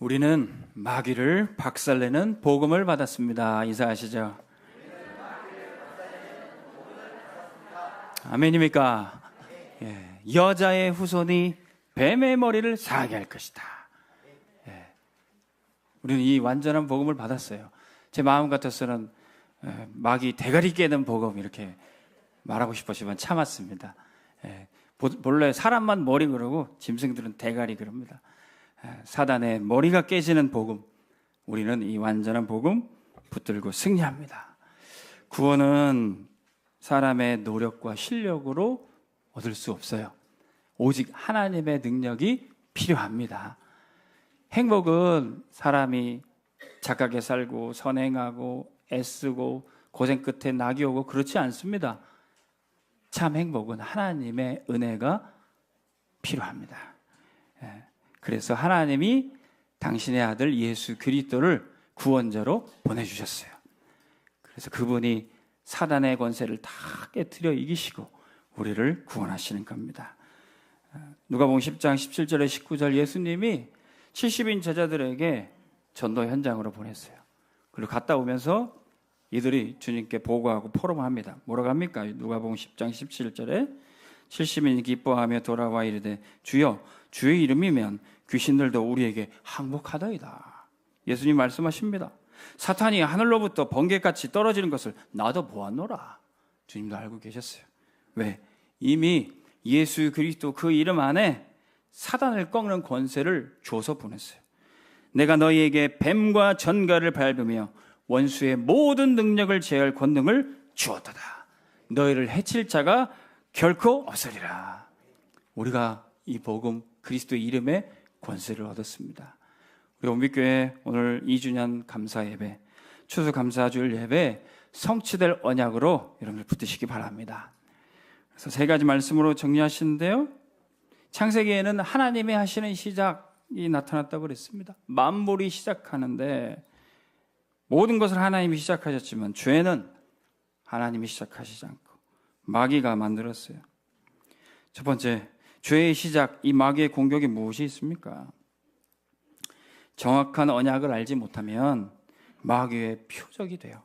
우리는 마귀를 박살내는 복음을 받았습니다. 인사하시죠. 아멘입니까? 예, 여자의 후손이 뱀의 머리를 상하게 할 것이다. 예, 우리는 이 완전한 복음을 받았어요. 제 마음 같아서는 마귀 대가리 깨는 복음 이렇게 말하고 싶었지만 참았습니다. 예, 본래 사람만 머리 그러고 짐승들은 대가리 그럽니다. 사단의 머리가 깨지는 복음, 우리는 이 완전한 복음 붙들고 승리합니다. 구원은 사람의 노력과 실력으로 얻을 수 없어요. 오직 하나님의 능력이 필요합니다. 행복은 사람이 착하게 살고 선행하고 애쓰고 고생 끝에 낙이 오고 그렇지 않습니다. 참 행복은 하나님의 은혜가 필요합니다. 그래서 하나님이 당신의 아들 예수 그리스도를 구원자로 보내주셨어요. 그래서 그분이 사단의 권세를 다 깨트려 이기시고 우리를 구원하시는 겁니다. 누가복음 10장 17절에 19절 예수님이 70인 제자들에게 전도 현장으로 보냈어요. 그리고 갔다 오면서 이들이 주님께 보고하고 포럼합니다. 뭐라고 합니까? 누가복음 10장 17절에 70인이 기뻐하며 돌아와 이르되 주여 주의 이름이면 귀신들도 우리에게 항복하더이다. 예수님 말씀하십니다. 사탄이 하늘로부터 번개같이 떨어지는 것을 나도 보았노라. 주님도 알고 계셨어요. 왜? 이미 예수 그리스도 그 이름 안에 사단을 꺾는 권세를 줘서 보냈어요. 내가 너희에게 뱀과 전갈을 밟으며 원수의 모든 능력을 제할 권능을 주었도다. 너희를 해칠 자가 결코 없으리라. 우리가 이 복음 그리스도의 이름에 권세를 얻었습니다. 우리 온빛교회 오늘 2주년 감사 예배, 추수 감사주일 예배 성취될 언약으로 여러분들 붙드시기 바랍니다. 그래서 세 가지 말씀으로 정리하시는데요. 창세기에는 하나님이 하시는 시작이 나타났다고 그랬습니다. 만물이 시작하는데 모든 것을 하나님이 시작하셨지만 죄는 하나님이 시작하시지 않고 마귀가 만들었어요. 첫 번째, 죄의 시작, 이 마귀의 공격이 무엇이 있습니까? 정확한 언약을 알지 못하면 마귀의 표적이 돼요.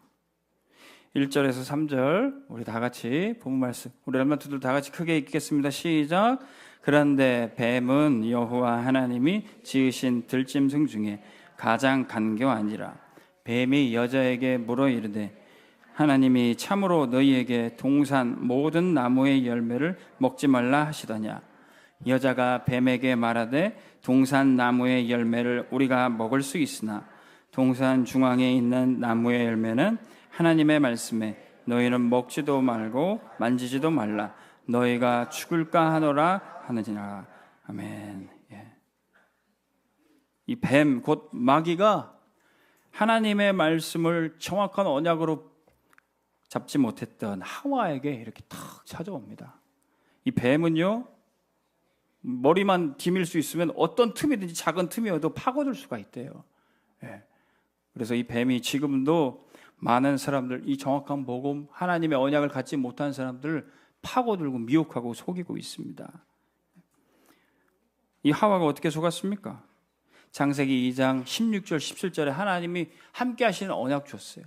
1절에서 3절 우리 다 같이 본문 말씀, 우리 렘넌트들 다 같이 크게 읽겠습니다. 시작. 그런데 뱀은 여호와 하나님이 지으신 들짐승 중에 가장 간교하니라. 뱀이 여자에게 물어 이르되 하나님이 참으로 너희에게 동산 모든 나무의 열매를 먹지 말라 하시더냐. 여자가 뱀에게 말하되 동산 나무의 열매를 우리가 먹을 수 있으나 동산 중앙에 있는 나무의 열매는 하나님의 말씀에 너희는 먹지도 말고 만지지도 말라. 너희가 죽을까 하노라 하느니라. 아멘. 예. 이 뱀, 곧 마귀가 하나님의 말씀을 정확한 언약으로 잡지 못했던 하와에게 이렇게 탁 찾아옵니다. 이 뱀은요, 머리만 디밀 수 있으면 어떤 틈이든지 작은 틈이어도 파고들 수가 있대요. 예. 그래서 이 뱀이 지금도 많은 사람들, 이 정확한 복음, 하나님의 언약을 갖지 못한 사람들을 파고들고 미혹하고 속이고 있습니다. 이 하와가 어떻게 속았습니까? 창세기 2장 16절 17절에 하나님이 함께 하시는 언약 줬어요.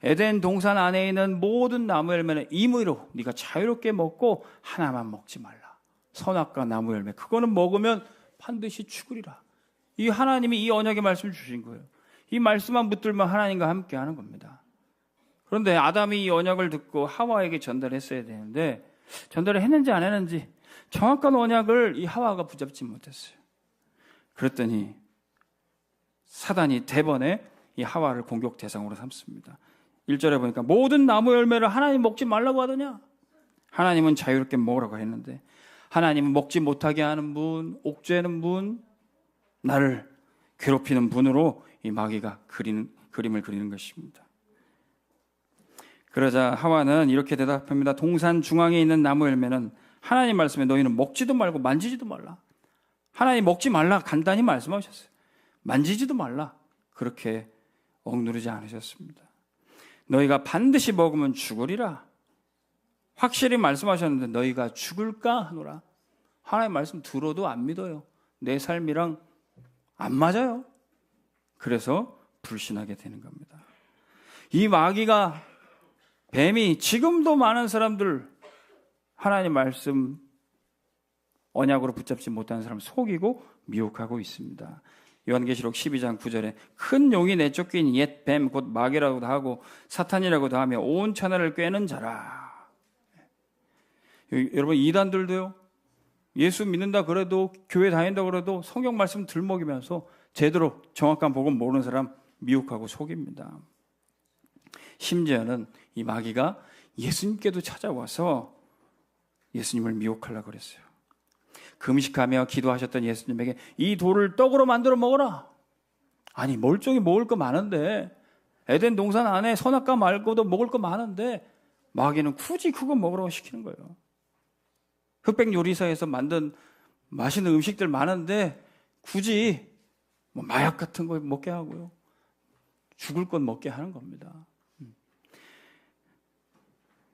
에덴 동산 안에 있는 모든 나무 열매는 임의로 네가 자유롭게 먹고 하나만 먹지 말라. 선악과 나무 열매, 그거는 먹으면 반드시 죽으리라. 이 하나님이 이 언약의 말씀을 주신 거예요. 이 말씀만 붙들면 하나님과 함께 하는 겁니다. 그런데 아담이 이 언약을 듣고 하와에게 전달했어야 되는데 전달을 했는지 안 했는지 정확한 언약을 이 하와가 붙잡지 못했어요. 그랬더니 사단이 대번에 이 하와를 공격 대상으로 삼습니다. 1절에 보니까 모든 나무 열매를 하나님 먹지 말라고 하더냐. 하나님은 자유롭게 먹으라고 했는데 하나님은 먹지 못하게 하는 분, 옥죄는 분, 나를 괴롭히는 분으로 이 마귀가 그림을 그리는 것입니다. 그러자 하와는 이렇게 대답합니다. 동산 중앙에 있는 나무 열매는 하나님 말씀에 너희는 먹지도 말고 만지지도 말라. 하나님 먹지 말라 간단히 말씀하셨어요. 만지지도 말라 그렇게 억누르지 않으셨습니다. 너희가 반드시 먹으면 죽으리라. 확실히 말씀하셨는데 너희가 죽을까 하노라. 하나님 말씀 들어도 안 믿어요. 내 삶이랑 안 맞아요. 그래서 불신하게 되는 겁니다. 이 마귀가, 뱀이 지금도 많은 사람들 하나님 말씀 언약으로 붙잡지 못하는 사람 속이고 미혹하고 있습니다. 요한계시록 12장 9절에 큰 용이 내쫓긴 옛 뱀 곧 마귀라고도 하고 사탄이라고도 하며 온 천하를 꿰는 자라. 여러분, 이단들도요, 예수 믿는다 그래도, 교회 다닌다 그래도 성경 말씀 들먹이면서 제대로 정확한 복음 모르는 사람 미혹하고 속입니다. 심지어는 이 마귀가 예수님께도 찾아와서 예수님을 미혹하려고 그랬어요. 금식하며 기도하셨던 예수님에게 이 돌을 떡으로 만들어 먹어라. 아니, 멀쩡히 먹을 거 많은데, 에덴 동산 안에 선악과 말고도 먹을 거 많은데 마귀는 굳이 그거 먹으라고 시키는 거예요. 흑백 요리사에서 만든 맛있는 음식들 많은데 굳이 뭐 마약 같은 거 먹게 하고요, 죽을 것 먹게 하는 겁니다.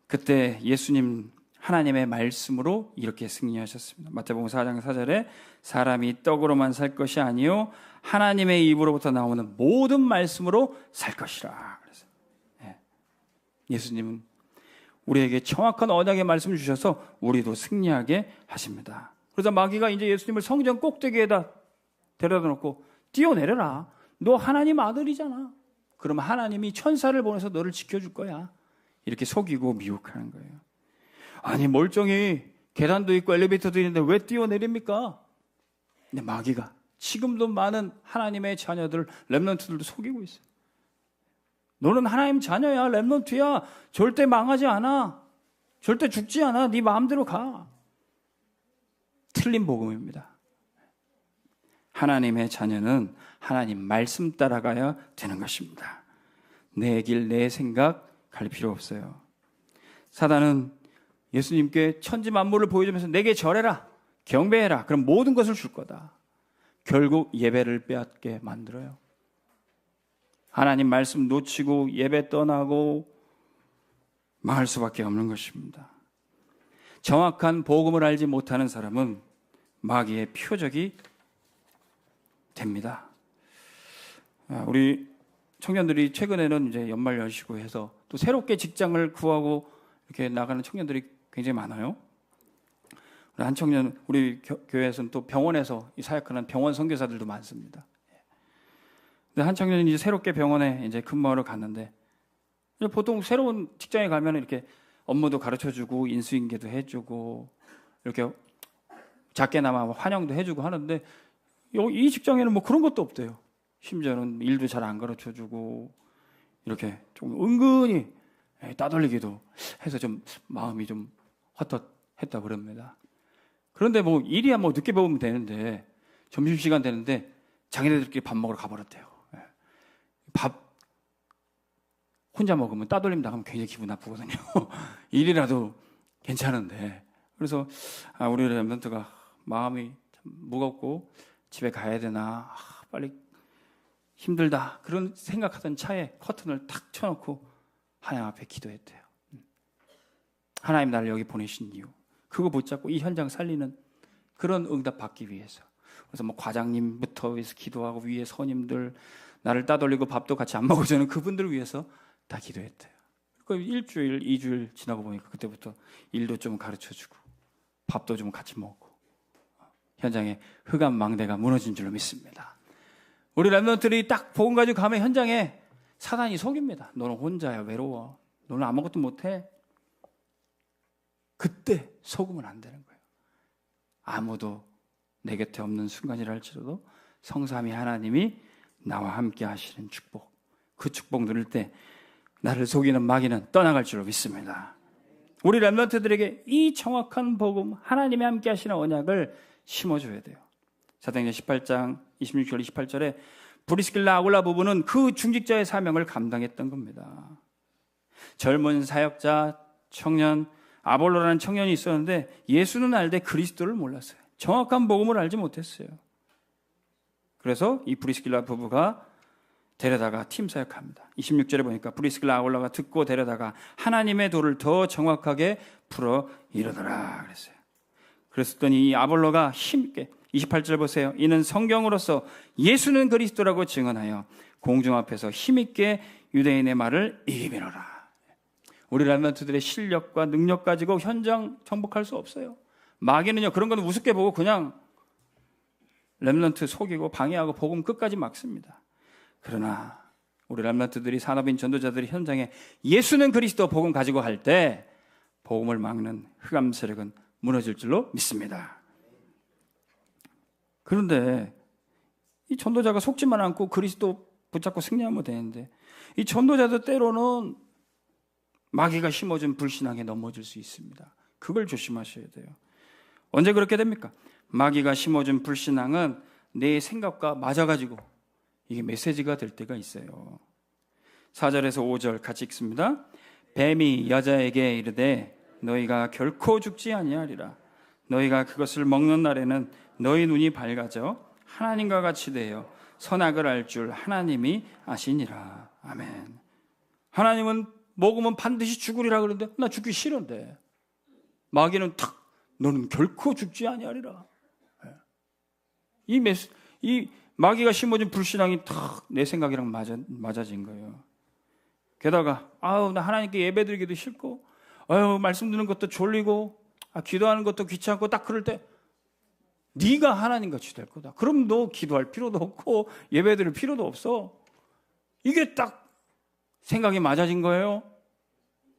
그때 예수님 하나님의 말씀으로 이렇게 승리하셨습니다. 마태복음 4장 4절에 사람이 떡으로만 살 것이 아니요 하나님의 입으로부터 나오는 모든 말씀으로 살 것이라. 그래서 예수님은 우리에게 정확한 언약의 말씀을 주셔서 우리도 승리하게 하십니다. 그래서 마귀가 이제 예수님을 성전 꼭대기에다 데려다 놓고 뛰어내려라. 너 하나님 아들이잖아. 그러면 하나님이 천사를 보내서 너를 지켜줄 거야. 이렇게 속이고 미혹하는 거예요. 아니, 멀쩡히 계단도 있고 엘리베이터도 있는데 왜 뛰어내립니까? 근데 마귀가 지금도 많은 하나님의 자녀들, 렘넌트들도 속이고 있어요. 너는 하나님 자녀야, 렘넌트야. 절대 망하지 않아. 절대 죽지 않아. 네 마음대로 가. 틀린 복음입니다. 하나님의 자녀는 하나님 말씀 따라가야 되는 것입니다. 내 길, 내 생각 갈 필요 없어요. 사단은 예수님께 천지 만물을 보여주면서 내게 절해라, 경배해라, 그럼 모든 것을 줄 거다. 결국 예배를 빼앗게 만들어요. 하나님 말씀 놓치고 예배 떠나고 망할 수밖에 없는 것입니다. 정확한 복음을 알지 못하는 사람은 마귀의 표적이 됩니다. 우리 청년들이 최근에는 이제 연말 연시고 해서 또 새롭게 직장을 구하고 이렇게 나가는 청년들이 굉장히 많아요. 한 청년, 우리 교회에서는 또 병원에서 사역하는 병원 선교사들도 많습니다. 근데 한 청년이 이제 새롭게 병원에 이제 근무하러 갔는데, 보통 새로운 직장에 가면 이렇게 업무도 가르쳐주고 인수인계도 해주고 이렇게 작게나마 환영도 해주고 하는데, 이 직장에는 뭐 그런 것도 없대요. 심지어는 일도 잘 안 가르쳐주고 이렇게 좀 은근히 따돌리기도 해서 좀 마음이 좀 헛헛했다고 그럽니다. 그런데 뭐 일이야 뭐 늦게 먹으면 되는데, 점심시간 되는데 자기네들끼리 밥 먹으러 가버렸대요. 밥 혼자 먹으면 따돌림 당하면 굉장히 기분 나쁘거든요. 일이라도 괜찮은데. 그래서 우리 렘넌트가 마음이 참 무겁고 집에 가야 되나, 빨리 힘들다 그런 생각하던 차에 커튼을 탁 쳐놓고 하나님 앞에 기도했대요. 하나님 나를 여기 보내신 이유, 그거 붙잡고 이 현장 살리는 그런 응답 받기 위해서. 그래서 뭐 과장님부터 해서 기도하고 위에 선임들, 나를 따돌리고 밥도 같이 안 먹어주는 그분들을 위해서 다 기도했대요. 그러니까 일주일, 2주일 지나고 보니까 그때부터 일도 좀 가르쳐주고 밥도 좀 같이 먹고 현장에 흑암 망대가 무너진 줄로 믿습니다. 우리 렘넌트들이 딱 복음 가지고 가면 현장에 사단이 속입니다. 너는 혼자야, 외로워, 너는 아무것도 못해. 그때 속으면 안 되는 거예요. 아무도 내 곁에 없는 순간이라 할지라도 성삼위 하나님이 나와 함께 하시는 축복, 그 축복 누릴 때 나를 속이는 마귀는 떠나갈 줄로 믿습니다. 우리 렘넌트들에게 이 정확한 복음, 하나님이 함께 하시는 언약을 심어줘야 돼요. 사도행전 18장 26절 28절에 브리스길라 아굴라 부부는 그 중직자의 사명을 감당했던 겁니다. 젊은 사역자 청년 아볼로라는 청년이 있었는데 예수는 알되 그리스도를 몰랐어요. 정확한 복음을 알지 못했어요. 그래서 이 브리스길라 부부가 데려다가 팀 사역합니다. 26절에 보니까 브리스길라 아굴라가 듣고 데려다가 하나님의 도를 더 정확하게 풀어 이르더라 그랬어요. 그랬더니 이 아볼로가 힘있게 28절 보세요. 이는 성경으로서 예수는 그리스도라고 증언하여 공중 앞에서 힘있게 유대인의 말을 이기미로라. 우리 랩런트들의 실력과 능력 가지고 현장 정복할 수 없어요. 마귀는요, 그런 건 우습게 보고 그냥 랩런트 속이고 방해하고 복음 끝까지 막습니다. 그러나 우리 랩런트들이, 산업인 전도자들이 현장에 예수는 그리스도 복음 가지고 할 때 복음을 막는 흑암 세력은 무너질 줄로 믿습니다. 그런데 이 전도자가 속지만 않고 그리스도 붙잡고 승리하면 되는데, 이 전도자도 때로는 마귀가 심어준 불신앙에 넘어질 수 있습니다. 그걸 조심하셔야 돼요. 언제 그렇게 됩니까? 마귀가 심어준 불신앙은 내 생각과 맞아가지고 이게 메시지가 될 때가 있어요. 4절에서 5절 같이 읽습니다. 뱀이 여자에게 이르되 너희가 결코 죽지 아니하리라. 너희가 그것을 먹는 날에는 너희 눈이 밝아져 하나님과 같이 되어 선악을 알 줄 하나님이 아시니라. 아멘. 하나님은 먹으면 반드시 죽으리라 그러는데 나 죽기 싫은데, 마귀는 탁 너는 결코 죽지 아니하리라. 이 마귀가 심어준 불신앙이 탁 내 생각이랑 맞아진 거예요. 게다가 나 하나님께 예배드리기도 싫고, 말씀 듣는 것도 졸리고, 기도하는 것도 귀찮고, 딱 그럴 때 네가 하나님같이 될 거다. 그럼 너 기도할 필요도 없고 예배드릴 필요도 없어. 이게 딱 생각이 맞아진 거예요.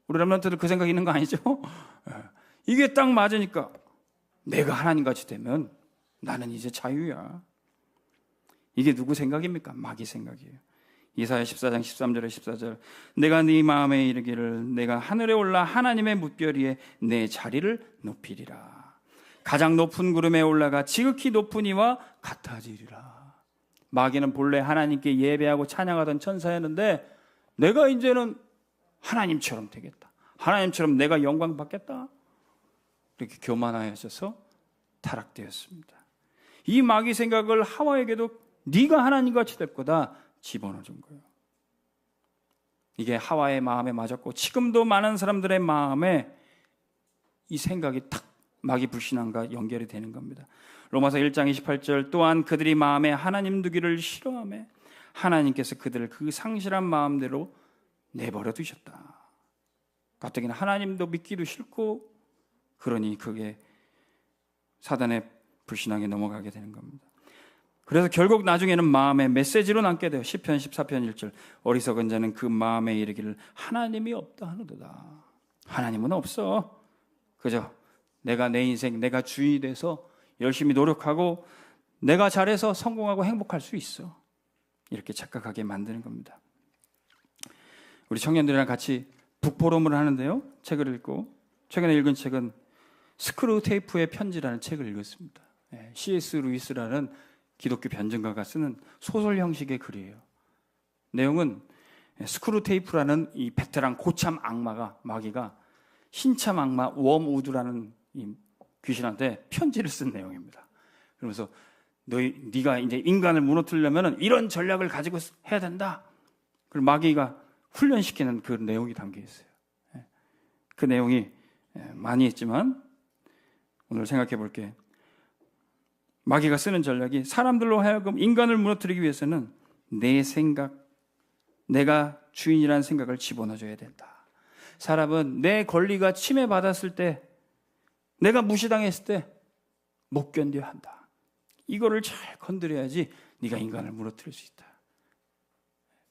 우리 렘넌트들 그 생각이 있는 거 아니죠? 이게 딱 맞으니까 내가 하나님같이 되면 나는 이제 자유야. 이게 누구 생각입니까? 마귀 생각이에요. 이사야 14장 13절에 14절 내가 네 마음에 이르기를 내가 하늘에 올라 하나님의 뭇별 위에 내 자리를 높이리라. 가장 높은 구름에 올라가 지극히 높은 이와 같아지리라. 마귀는 본래 하나님께 예배하고 찬양하던 천사였는데 내가 이제는 하나님처럼 되겠다. 하나님처럼 내가 영광 받겠다. 이렇게 교만하여져서 타락되었습니다. 이 마귀 생각을 하와에게도 네가 하나님같이 될 거다 집어넣어준 거예요. 이게 하와의 마음에 맞았고 지금도 많은 사람들의 마음에 이 생각이 탁 마귀 불신앙과 연결이 되는 겁니다. 로마서 1장 28절 또한 그들이 마음에 하나님 두기를 싫어하며 하나님께서 그들을 그 상실한 마음대로 내버려 두셨다. 가뜩이나 하나님도 믿기도 싫고 그러니 그게 사단의 불신앙에 넘어가게 되는 겁니다. 그래서 결국 나중에는 마음의 메시지로 남게 돼요. 시편 14편 1절 어리석은 자는 그 마음에 이르기를 하나님이 없다 하는도다. 하나님은 없어. 그저 내가 내 인생 내가 주인이 돼서 열심히 노력하고 내가 잘해서 성공하고 행복할 수 있어. 이렇게 착각하게 만드는 겁니다. 우리 청년들이랑 같이 북포럼을 하는데요. 책을 읽고 최근에 읽은 책은 스크루테이프의 편지라는 책을 읽었습니다. C.S. 루이스라는 기독교 변증가가 쓰는 소설 형식의 글이에요. 내용은 스크루테이프라는 이 베테랑 고참 악마가 마귀가 신참 악마 웜우드라는 이 귀신한테 편지를 쓴 내용입니다. 그러면서 네가 이제 인간을 무너뜨리려면 이런 전략을 가지고 해야 된다. 그리고 마귀가 훈련시키는 그 내용이 담겨 있어요. 그 내용이 많이 있지만 오늘 생각해 볼게. 마귀가 쓰는 전략이 사람들로 하여금 인간을 무너뜨리기 위해서는 내 생각, 내가 주인이라는 생각을 집어넣어줘야 된다. 사람은 내 권리가 침해받았을 때, 내가 무시당했을 때 못 견뎌야 한다. 이거를 잘 건드려야지 네가 인간을 무너뜨릴 수 있다.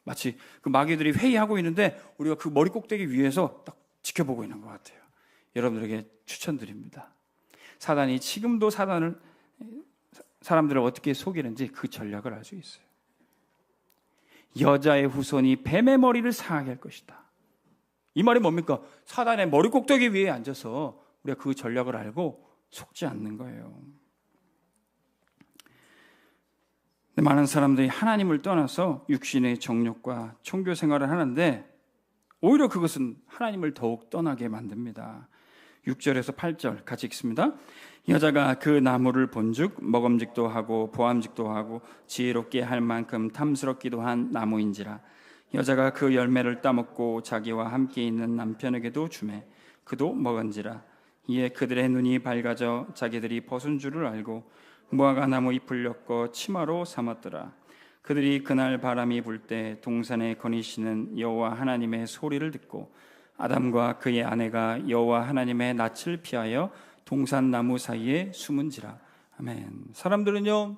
마치 그 마귀들이 회의하고 있는데 우리가 그 머리 꼭대기 위에서 딱 지켜보고 있는 것 같아요. 여러분들에게 추천드립니다. 사단이 지금도 사람들을 어떻게 속이는지 그 전략을 알 수 있어요. 여자의 후손이 뱀의 머리를 상하게 할 것이다. 이 말이 뭡니까? 사단의 머리 꼭대기 위에 앉아서 우리가 그 전략을 알고 속지 않는 거예요. 많은 사람들이 하나님을 떠나서 육신의 정욕과 종교 생활을 하는데 오히려 그것은 하나님을 더욱 떠나게 만듭니다. 6절에서 8절 같이 읽습니다. 여자가 그 나무를 본즉 먹음직도 하고 보암직도 하고 지혜롭게 할 만큼 탐스럽기도 한 나무인지라. 여자가 그 열매를 따먹고 자기와 함께 있는 남편에게도 주매 그도 먹은지라. 이에 그들의 눈이 밝아져 자기들이 벗은 줄을 알고 무화과 나무 잎을 엮어 치마로 삼았더라. 그들이 그날 바람이 불 때 동산에 거니시는 여호와 하나님의 소리를 듣고 아담과 그의 아내가 여호와 하나님의 낯을 피하여 동산 나무 사이에 숨은지라. 아멘. 사람들은요,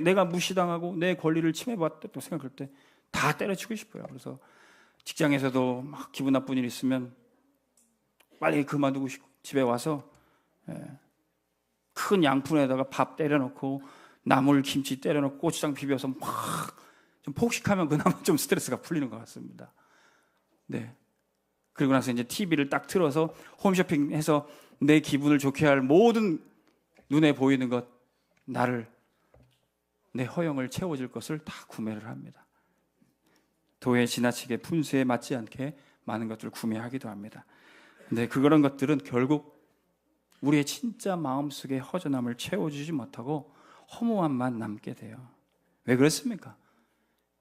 내가 무시당하고 내 권리를 침해받았다고 생각할 때 다 때려치고 싶어요. 그래서 직장에서도 막 기분 나쁜 일 있으면 빨리 그만두고 싶고 집에 와서 큰 양푼에다가 밥 때려놓고 나물 김치 때려놓고 고추장 비벼서 막 좀 폭식하면 그나마 좀 스트레스가 풀리는 것 같습니다. 네. 그리고 나서 이제 TV를 딱 틀어서 홈쇼핑해서 내 기분을 좋게 할 모든 눈에 보이는 것, 내 허영을 채워줄 것을 다 구매를 합니다. 도에 지나치게 분수에 맞지 않게 많은 것들을 구매하기도 합니다. 근데 그런 것들은 결국 우리의 진짜 마음속에 허전함을 채워주지 못하고 허무함만 남게 돼요. 왜 그렇습니까?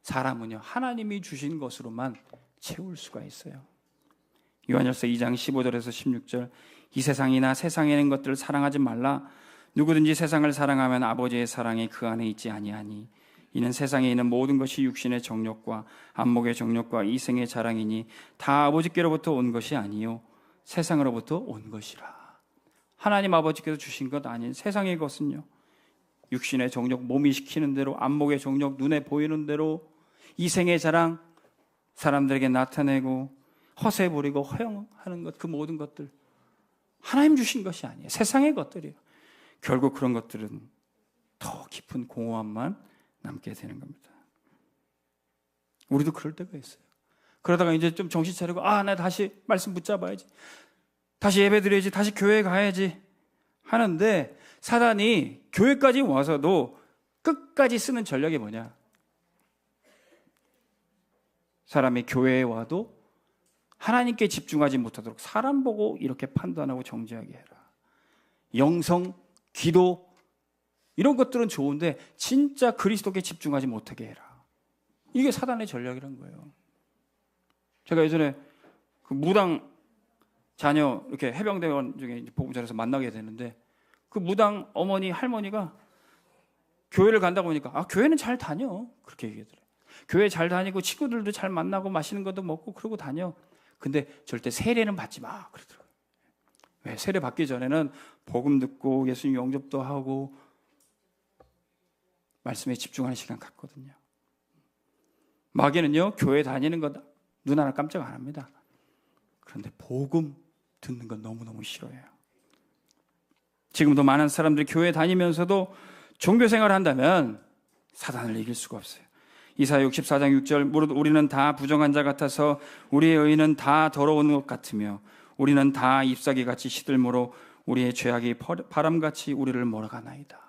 사람은요, 하나님이 주신 것으로만 채울 수가 있어요. 요한일서 2장 15절에서 16절, 이 세상이나 세상에 있는 것들을 사랑하지 말라. 누구든지 세상을 사랑하면 아버지의 사랑이 그 안에 있지 아니하니 이는 세상에 있는 모든 것이 육신의 정욕과 안목의 정욕과 이생의 자랑이니 다 아버지께로부터 온 것이 아니요 세상으로부터 온 것이라. 하나님 아버지께서 주신 것 아닌 세상의 것은요, 육신의 정욕, 몸이 시키는 대로, 안목의 정욕, 눈에 보이는 대로, 이생의 자랑, 사람들에게 나타내고 허세 부리고 허영하는 것, 그 모든 것들 하나님 주신 것이 아니에요. 세상의 것들이에요. 결국 그런 것들은 더 깊은 공허함만 남게 되는 겁니다. 우리도 그럴 때가 있어요. 그러다가 이제 좀 정신 차리고 나 다시 말씀 붙잡아야지, 다시 예배 드려야지, 다시 교회 가야지 하는데 사단이 교회까지 와서도 끝까지 쓰는 전략이 뭐냐? 사람이 교회에 와도 하나님께 집중하지 못하도록 사람 보고 이렇게 판단하고 정죄하게 해라. 영성, 기도 이런 것들은 좋은데 진짜 그리스도께 집중하지 못하게 해라. 이게 사단의 전략이란 거예요. 제가 예전에 그 무당 자녀 이렇게 해병대원 중에 복음전에서 만나게 되는데 그 무당 어머니 할머니가 교회를 간다고 하니까 교회는 잘 다녀 그렇게 얘기하더래요. 교회 잘 다니고 친구들도 잘 만나고 맛있는 것도 먹고 그러고 다녀. 근데 절대 세례는 받지 마 그러더라고요. 왜? 세례 받기 전에는 복음 듣고 예수님 영접도 하고 말씀에 집중하는 시간 갖거든요. 마귀는요, 교회 다니는 거 눈 하나 깜짝 안 합니다. 그런데 복음 듣는 건 너무너무 싫어해요. 지금도 많은 사람들이 교회 다니면서도 종교 생활을 한다면 사단을 이길 수가 없어요. 이사야 64장 6절, 무릇 우리는 다 부정한 자 같아서 우리의 의는 다 더러운 것 같으며 우리는 다 잎사귀같이 시들므로 우리의 죄악이 바람같이 우리를 몰아가나이다.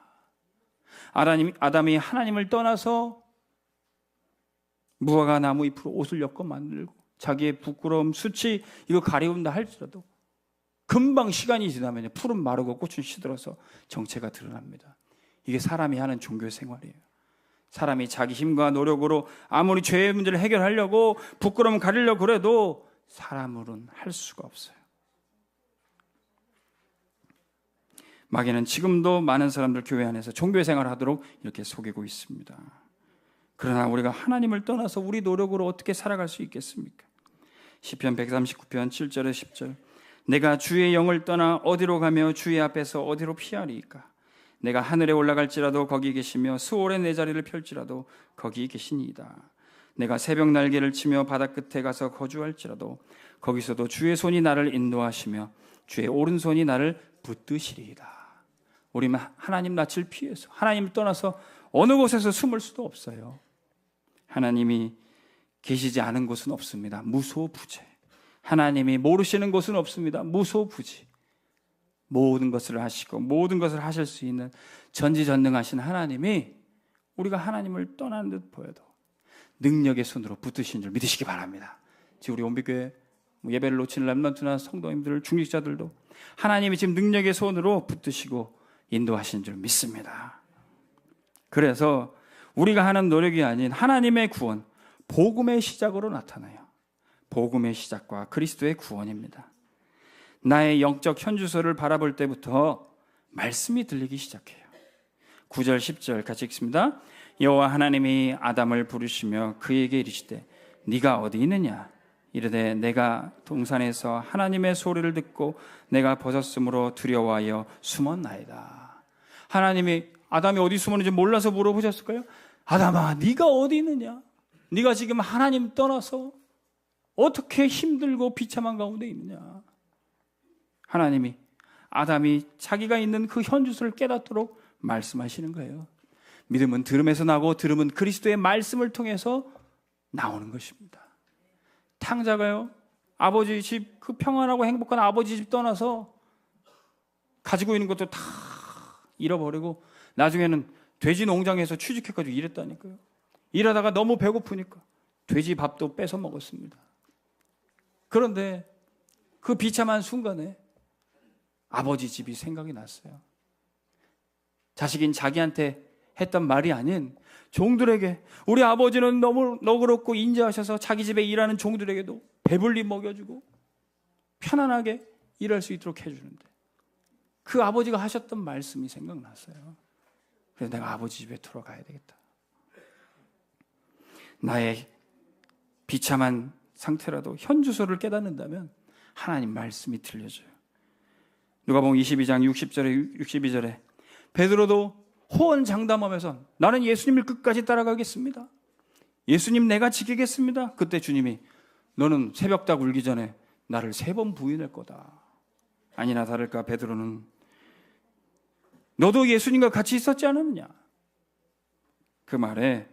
아담이 하나님을 떠나서 무화과 나무 잎으로 옷을 엮어 만들고 자기의 부끄러움, 수치 이거 가리운다 할지라도 금방 시간이 지나면 풀은 마르고 꽃은 시들어서 정체가 드러납니다. 이게 사람이 하는 종교 생활이에요. 사람이 자기 힘과 노력으로 아무리 죄의 문제를 해결하려고 부끄러움 가리려고 그래도 사람으로는 할 수가 없어요. 마귀는 지금도 많은 사람들 교회 안에서 종교 생활을 하도록 이렇게 속이고 있습니다. 그러나 우리가 하나님을 떠나서 우리 노력으로 어떻게 살아갈 수 있겠습니까? 시편 139편 7절에 10절, 내가 주의 영을 떠나 어디로 가며 주의 앞에서 어디로 피하리이까? 내가 하늘에 올라갈지라도 거기 계시며 수월에 내 자리를 펼지라도 거기 계시니이다. 내가 새벽 날개를 치며 바다 끝에 가서 거주할지라도 거기서도 주의 손이 나를 인도하시며 주의 오른손이 나를 붙드시리이다. 우리는 하나님 낯을 피해서 하나님을 떠나서 어느 곳에서 숨을 수도 없어요. 하나님이 계시지 않은 곳은 없습니다. 무소부재. 하나님이 모르시는 곳은 없습니다. 무소부지. 모든 것을 하시고 모든 것을 하실 수 있는 전지전능하신 하나님이 우리가 하나님을 떠나는 듯 보여도 능력의 손으로 붙드신 줄 믿으시기 바랍니다. 지금 우리 온비교회 예배를 놓치는 렘넌트나 성도님들, 중직자들도 하나님이 지금 능력의 손으로 붙드시고 인도하신 줄 믿습니다. 그래서 우리가 하는 노력이 아닌 하나님의 구원, 복음의 시작으로 나타나요. 복음의 시작과 그리스도의 구원입니다. 나의 영적 현주소를 바라볼 때부터 말씀이 들리기 시작해요. 9절 10절 같이 읽습니다. 여호와 하나님이 아담을 부르시며 그에게 이르시되 네가 어디 있느냐? 이르되 내가 동산에서 하나님의 소리를 듣고 내가 벗었으므로 두려워하여 숨었나이다. 하나님이 아담이 어디 숨었는지 몰라서 물어보셨을까요? 아담아, 네가 어디 있느냐? 네가 지금 하나님 떠나서 어떻게 힘들고 비참한 가운데 있느냐? 하나님이 아담이 자기가 있는 그 현주소를 깨닫도록 말씀하시는 거예요. 믿음은 들음에서 나고 들음은 그리스도의 말씀을 통해서 나오는 것입니다. 탕자가요, 아버지 집, 그 평안하고 행복한 아버지 집 떠나서 가지고 있는 것도 다 잃어버리고 나중에는 돼지 농장에서 취직해가지고 일했다니까요. 일하다가 너무 배고프니까 돼지 밥도 뺏어 먹었습니다. 그런데 그 비참한 순간에 아버지 집이 생각이 났어요. 자식인 자기한테 했던 말이 아닌 종들에게, 우리 아버지는 너무 너그럽고 인자하셔서 자기 집에 일하는 종들에게도 배불리 먹여주고 편안하게 일할 수 있도록 해주는데 그 아버지가 하셨던 말씀이 생각났어요. 그래서 내가 아버지 집에 돌아가야 되겠다. 나의 비참한 상태라도 현주소를 깨닫는다면 하나님 말씀이 들려줘요. 누가복음 22장 60절에 62절에 베드로도 호언장담하면서 나는 예수님을 끝까지 따라가겠습니다. 예수님 내가 지키겠습니다. 그때 주님이 너는 새벽닭 울기 전에 나를 3번 부인할 거다. 아니나 다를까 베드로는 너도 예수님과 같이 있었지 않았느냐? 그 말에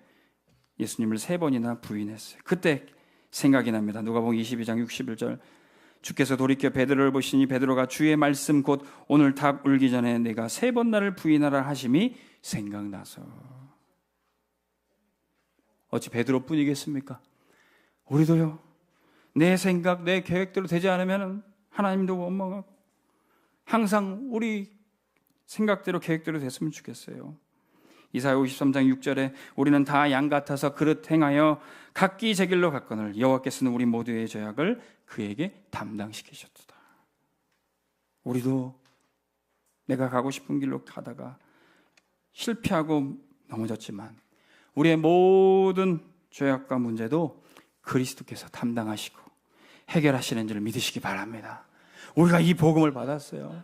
예수님을 3번이나 부인했어요. 그때 생각이 납니다. 누가복음 22장 61절 주께서 돌이켜 베드로를 보시니 베드로가 주의 말씀 곧 오늘 닭 울기 전에 내가 3번 나를 부인하라 하심이 생각나서. 어찌 베드로뿐이겠습니까? 우리도요, 내 생각, 내 계획대로 되지 않으면 하나님도 원망하고 항상 우리 생각대로 계획대로 됐으면 좋겠어요. 이사야 53장 6절에 우리는 다 양 같아서 그릇 행하여 각기 제 길로 갔거늘 여호와께서는 우리 모두의 죄악을 그에게 담당시키셨도다. 우리도 내가 가고 싶은 길로 가다가 실패하고 넘어졌지만 우리의 모든 죄악과 문제도 그리스도께서 담당하시고 해결하시는 줄 믿으시기 바랍니다. 우리가 이 복음을 받았어요.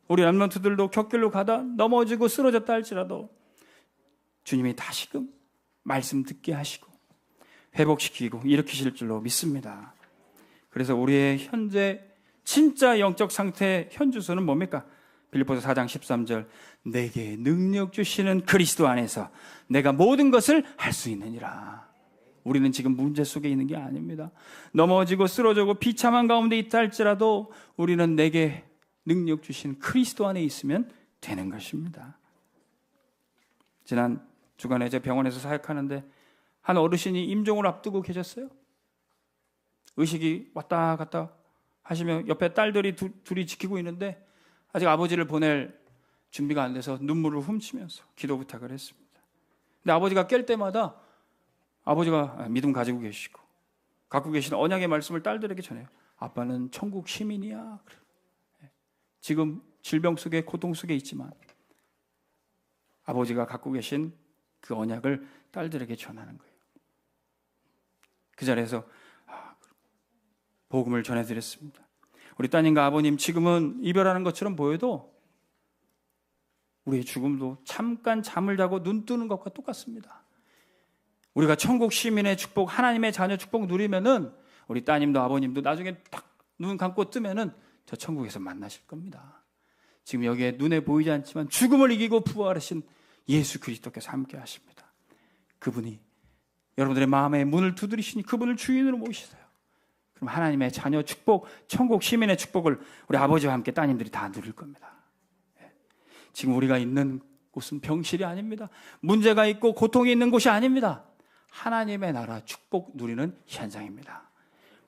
우리 렘넌트들도 곁길로 가다 넘어지고 쓰러졌다 할지라도 주님이 다시금 말씀 듣게 하시고 회복시키고 일으키실 줄로 믿습니다. 그래서 우리의 현재 진짜 영적 상태의 현주소는 뭡니까? 빌립보서 4장 13절 내게 능력 주시는 그리스도 안에서 내가 모든 것을 할 수 있느니라. 우리는 지금 문제 속에 있는 게 아닙니다. 넘어지고 쓰러지고 비참한 가운데 있다 할지라도 우리는 내게 능력 주신 그리스도 안에 있으면 되는 것입니다. 지난 주간에 제 병원에서 사역하는데 한 어르신이 임종을 앞두고 계셨어요. 의식이 왔다 갔다 하시며 옆에 딸들이 둘이 지키고 있는데 아직 아버지를 보낼 준비가 안 돼서 눈물을 훔치면서 기도 부탁을 했습니다. 근데 아버지가 깰 때마다 아버지가 믿음 가지고 계시고 갖고 계신 언약의 말씀을 딸들에게 전해요. 아빠는 천국 시민이야. 지금 질병 속에 고통 속에 있지만 아버지가 갖고 계신 그 언약을 딸들에게 전하는 거예요. 그 자리에서 복음을 전해드렸습니다. 우리 따님과 아버님 지금은 이별하는 것처럼 보여도 우리의 죽음도 잠깐 잠을 자고 눈 뜨는 것과 똑같습니다. 우리가 천국 시민의 축복, 하나님의 자녀 축복 누리면은 우리 따님도 아버님도 나중에 딱 눈 감고 뜨면은 저 천국에서 만나실 겁니다. 지금 여기에 눈에 보이지 않지만 죽음을 이기고 부활하신 예수 그리스도께서 함께 하십니다. 그분이 여러분들의 마음의 문을 두드리시니 그분을 주인으로 모시세요. 그럼 하나님의 자녀 축복, 천국 시민의 축복을 우리 아버지와 함께 따님들이 다 누릴 겁니다. 지금 우리가 있는 곳은 병실이 아닙니다. 문제가 있고 고통이 있는 곳이 아닙니다. 하나님의 나라 축복 누리는 현장입니다.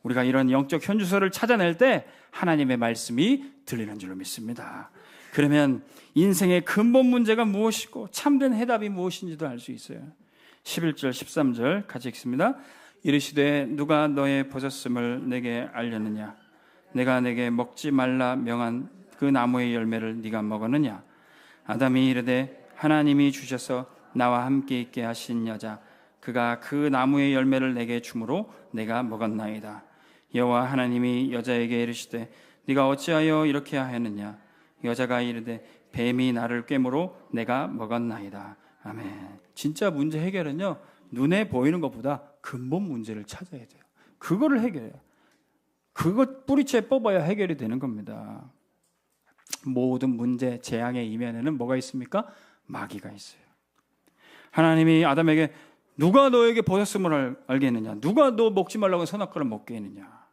우리가 이런 영적 현주소를 찾아낼 때 하나님의 말씀이 들리는 줄로 믿습니다. 그러면 인생의 근본 문제가 무엇이고 참된 해답이 무엇인지도 알 수 있어요. 11절 13절 같이 읽습니다. 이르시되 누가 너의 벗었음을 내게 알렸느냐? 내가 내게 먹지 말라 명한 그 나무의 열매를 네가 먹었느냐? 아담이 이르되 하나님이 주셔서 나와 함께 있게 하신 여자 그가 그 나무의 열매를 내게 주므로 내가 먹었나이다. 여호와 하나님이 여자에게 이르시되 네가 어찌하여 이렇게 하였느냐. 여자가 이르되 뱀이 나를 꿰므로 내가 먹었나이다. 아멘. 진짜 문제 해결은요, 눈에 보이는 것보다 근본 문제를 찾아야 돼요. 그거를 해결해요. 그것 뿌리채 뽑아야 해결이 되는 겁니다. 모든 문제, 재앙의 이면에는 뭐가 있습니까? 마귀가 있어요. 하나님이 아담에게 누가 너에게 버섯음을 알겠느냐? 누가 너 먹지 말라고 선악과를 먹게 했느냐?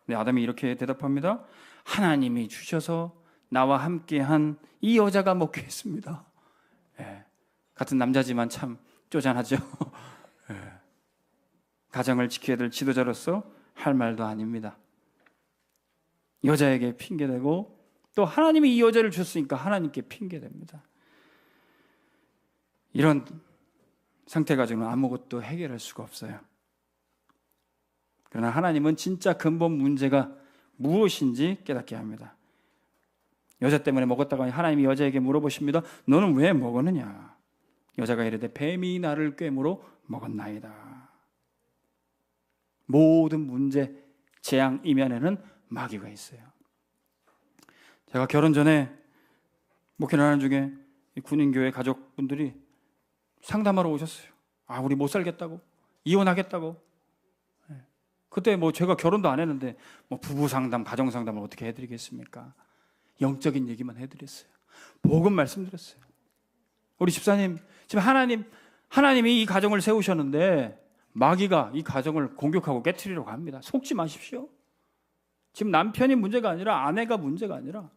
네, 아담이 이렇게 대답합니다. 하나님이 주셔서 나와 함께한 이 여자가 먹게 했습니다. 네, 같은 남자지만 참 쪼잔하죠. 네, 가정을 지켜야 될 지도자로서 할 말도 아닙니다. 여자에게 핑계대고 또 하나님이 이 여자를 줬으니까 하나님께 핑계댑니다. 이런 상태 가지고는 아무것도 해결할 수가 없어요. 그러나 하나님은 진짜 근본 문제가 무엇인지 깨닫게 합니다. 여자 때문에 먹었다고 하니 하나님이 여자에게 물어보십니다. 너는 왜 먹었느냐? 여자가 이르되 뱀이 나를 꿰므로 먹었나이다. 모든 문제, 재앙 이면에는 마귀가 있어요. 제가 결혼 전에 목회를 하는 중에 군인교회 가족분들이 상담하러 오셨어요. 아, 우리 못 살겠다고, 이혼하겠다고. 그때 뭐 제가 결혼도 안 했는데 뭐 부부 상담, 가정 상담을 어떻게 해드리겠습니까? 영적인 얘기만 해드렸어요. 복음 말씀드렸어요. 우리 집사님, 지금 하나님이 이 가정을 세우셨는데 마귀가 이 가정을 공격하고 깨트리려고 합니다. 속지 마십시오. 지금 남편이 문제가 아니라 아내가 문제가 아니라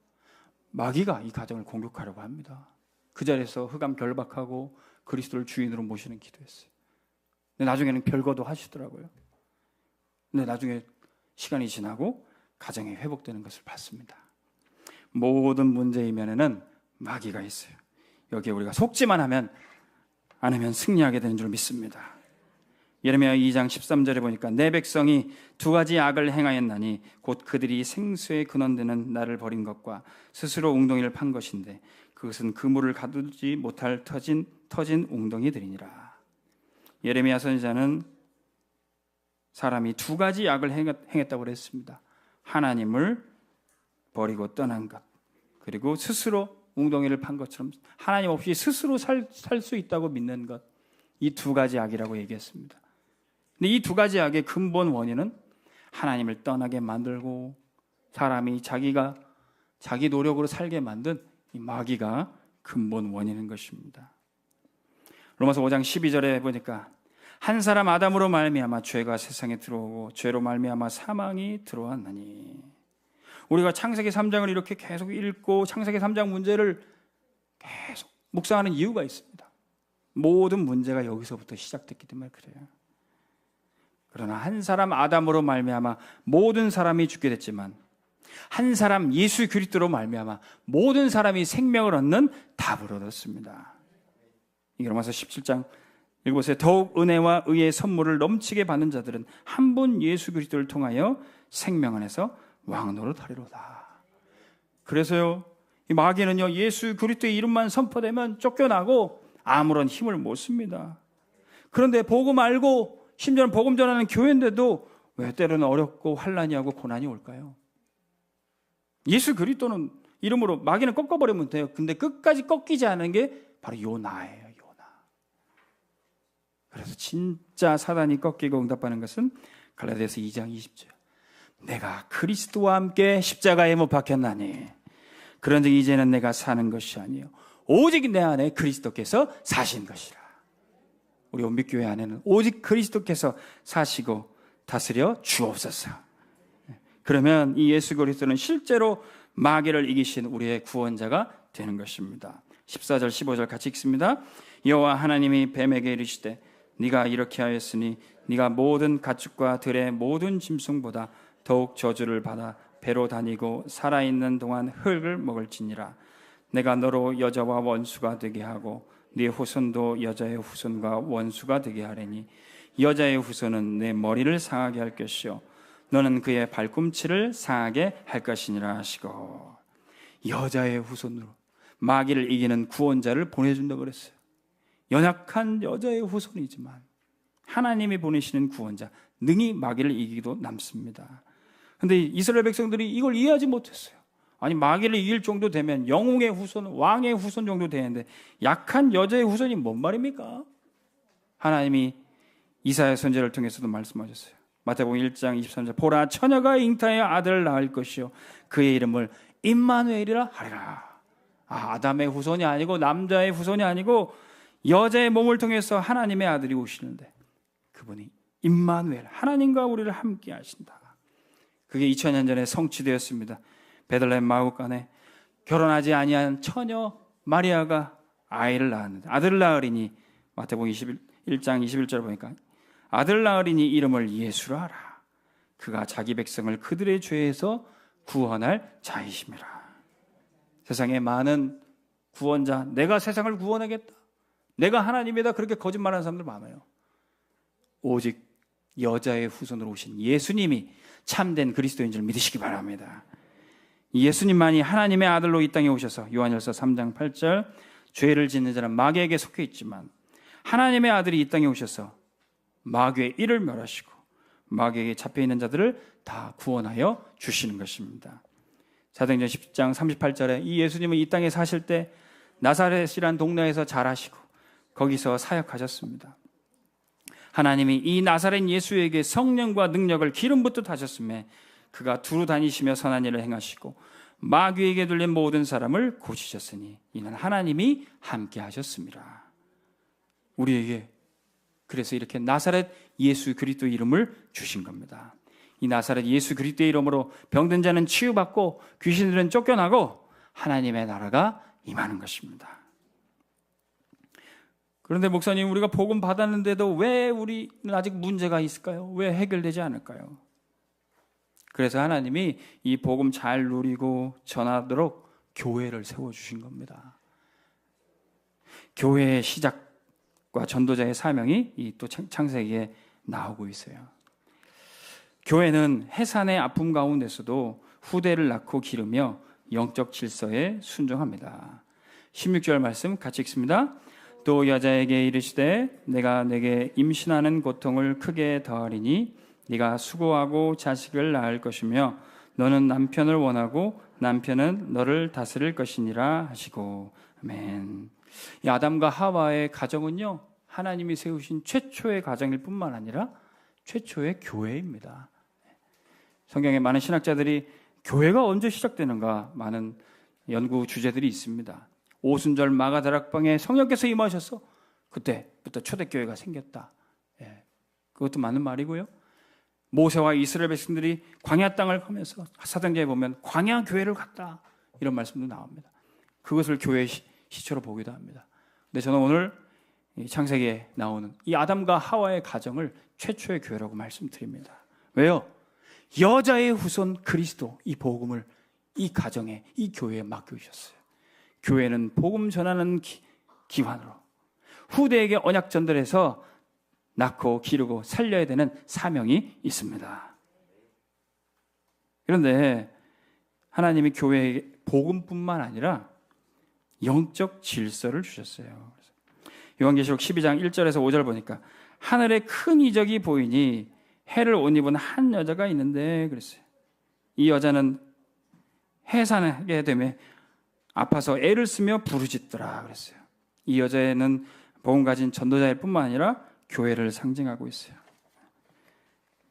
마귀가 이 가정을 공격하려고 합니다. 그 자리에서 흑암 결박하고 그리스도를 주인으로 모시는 기도했어요. 근데 나중에는 별거도 하시더라고요. 근데 나중에 시간이 지나고 가정이 회복되는 것을 봤습니다. 모든 문제 이면에는 마귀가 있어요. 여기에 우리가 속지만 하면 않으면 승리하게 되는 줄 믿습니다. 예레미야 2장 13절에 보니까 내 백성이 두 가지 악을 행하였나니 곧 그들이 생수의 근원되는 나를 버린 것과 스스로 웅덩이를 판 것인데 그것은 그물을 가두지 못할 터진 웅덩이들이니라. 예레미야 선지자는 사람이 두 가지 악을 행했다고 그랬습니다. 하나님을 버리고 떠난 것, 그리고 스스로 웅덩이를 판 것처럼 하나님 없이 스스로 살 수 있다고 믿는 것, 이 두 가지 악이라고 얘기했습니다. 근데 이 두 가지 악의 근본 원인은 하나님을 떠나게 만들고 사람이 자기 노력으로 살게 만든 이 마귀가 근본 원인인 것입니다. 로마서 5장 12절에 보니까 한 사람 아담으로 말미암아 죄가 세상에 들어오고 죄로 말미암아 사망이 들어왔나니. 우리가 창세기 3장을 이렇게 계속 읽고 창세기 3장 문제를 계속 묵상하는 이유가 있습니다. 모든 문제가 여기서부터 시작됐기 때문에 그래요. 그러나 한 사람 아담으로 말미암아 모든 사람이 죽게 됐지만 한 사람 예수 그리스도로 말미암아 모든 사람이 생명을 얻는 답을 얻었습니다. 이게 로마서 17장 읽어보세요. 더욱 은혜와 의의 선물을 넘치게 받는 자들은 한 분 예수 그리스도를 통하여 생명 안에서 왕노릇하리로다. 그래서요, 이 마귀는요, 예수 그리스도의 이름만 선포되면 쫓겨나고 아무런 힘을 못 씁니다. 그런데 복음 알고 심지어는 복음 전하는 교회인데도 왜 때로는 어렵고 환난이 하고 고난이 올까요? 예수 그리스도는 이름으로 마귀는 꺾어버리면 돼요. 근데 끝까지 꺾이지 않은 게 바로 요나예요. 요나. 그래서 진짜 사단이 꺾이고 응답하는 것은 갈라디아서 2장 20절. 내가 그리스도와 함께 십자가에 못 박혔나니 그런즉 이제는 내가 사는 것이 아니요 오직 내 안에 그리스도께서 사신 것이라. 우리 온빛교회 안에는 오직 그리스도께서 사시고 다스려 주옵소서. 그러면 이 예수 그리스도는 실제로 마귀를 이기신 우리의 구원자가 되는 것입니다. 14절 15절 같이 읽습니다. 여호와 하나님이 뱀에게 이르시되 네가 이렇게 하였으니 네가 모든 가축과 들의 모든 짐승보다 더욱 저주를 받아 배로 다니고 살아있는 동안 흙을 먹을지니라. 내가 너로 여자와 원수가 되게 하고 네 후손도 여자의 후손과 원수가 되게 하리니 여자의 후손은 내 머리를 상하게 할 것이요 너는 그의 발꿈치를 상하게 할 것이니라 하시고. 여자의 후손으로 마귀를 이기는 구원자를 보내준다고 그랬어요. 연약한 여자의 후손이지만 하나님이 보내시는 구원자, 능히 마귀를 이기기도 남습니다. 그런데 이스라엘 백성들이 이걸 이해하지 못했어요. 아니, 마귀를 이길 정도 되면 영웅의 후손, 왕의 후손 정도 되는데 약한 여자의 후손이 뭔 말입니까? 하나님이 이사야 선지자를 통해서도 말씀하셨어요. 마태복음 1장 23절, 보라, 처녀가 잉타의 아들을 낳을 것이요 그의 이름을 임마누엘이라 하리라. 아담의 후손이 아니고 남자의 후손이 아니고 여자의 몸을 통해서 하나님의 아들이 오시는데 그분이 임마누엘, 하나님과 우리를 함께 하신다. 그게 2000년 전에 성취되었습니다. 베들레헴 마구간에 결혼하지 아니한 처녀 마리아가 아이를 낳았는데, 아들을 낳으리니, 마태복음 21장 21절 보니까 아들 낳으리니 이름을 예수라 하라. 그가 자기 백성을 그들의 죄에서 구원할 자이심이라. 세상에 많은 구원자, 내가 세상을 구원하겠다, 내가 하나님이다, 그렇게 거짓말하는 사람들 많아요. 오직 여자의 후손으로 오신 예수님이 참된 그리스도인 줄 믿으시기 바랍니다. 예수님만이 하나님의 아들로 이 땅에 오셔서, 요한일서 3장 8절, 죄를 짓는 자는 마귀에게 속해 있지만 하나님의 아들이 이 땅에 오셔서 마귀의 일을 멸하시고 마귀에게 잡혀있는 자들을 다 구원하여 주시는 것입니다. 사도행전 10장 38절에 이 예수님은 이 땅에 사실 때 나사렛이란 동네에서 자라시고 거기서 사역하셨습니다. 하나님이 이 나사렛 예수에게 성령과 능력을 기름 붓듯 하셨음에 그가 두루 다니시며 선한 일을 행하시고 마귀에게 들린 모든 사람을 고치셨으니 이는 하나님이 함께 하셨습니다. 우리에게 그래서 이렇게 나사렛 예수 그리스도 이름을 주신 겁니다. 이 나사렛 예수 그리스도의 이름으로 병든 자는 치유받고 귀신들은 쫓겨나고 하나님의 나라가 임하는 것입니다. 그런데 목사님, 우리가 복음 받았는데도 왜 우리는 아직 문제가 있을까요? 왜 해결되지 않을까요? 그래서 하나님이 이 복음 잘 누리고 전하도록 교회를 세워주신 겁니다. 교회의 시작과 전도자의 사명이 이 또 창세기에 나오고 있어요. 교회는 해산의 아픔 가운데서도 후대를 낳고 기르며 영적 질서에 순종합니다. 16절 말씀 같이 읽습니다. 또 여자에게 이르시되 내가 내게 임신하는 고통을 크게 더하리니 네가 수고하고 자식을 낳을 것이며 너는 남편을 원하고 남편은 너를 다스릴 것이니라 하시고. 아멘. 이 아담과 하와의 가정은요, 하나님이 세우신 최초의 가정일 뿐만 아니라 최초의 교회입니다. 성경에 많은 신학자들이 교회가 언제 시작되는가 많은 연구 주제들이 있습니다. 오순절 마가다락방에 성령께서 임하셔서 그때부터 초대교회가 생겼다. 그것도 맞는 말이고요. 모세와 이스라엘 백성들이 광야 땅을 가면서 사도행전에 보면 광야 교회를 갔다, 이런 말씀도 나옵니다. 그것을 교회의 시초로 보기도 합니다. 근데 저는 오늘 창세기에 나오는 이 아담과 하와의 가정을 최초의 교회라고 말씀드립니다. 왜요? 여자의 후손 그리스도, 이 복음을 이 가정에, 이 교회에 맡겨주셨어요. 교회는 복음 전하는 기관으로 후대에게 언약 전달해서 낳고 기르고 살려야 되는 사명이 있습니다. 그런데 하나님이 교회에게 복음뿐만 아니라 영적 질서를 주셨어요. 요한계시록 12장 1절에서 5절 보니까 하늘에 큰 이적이 보이니 해를 옷 입은 한 여자가 있는데 그랬어요. 이 여자는 해산하게 되며 아파서 애를 쓰며 부르짖더라 그랬어요. 이 여자애는 복음 가진 전도자일 뿐만 아니라 교회를 상징하고 있어요.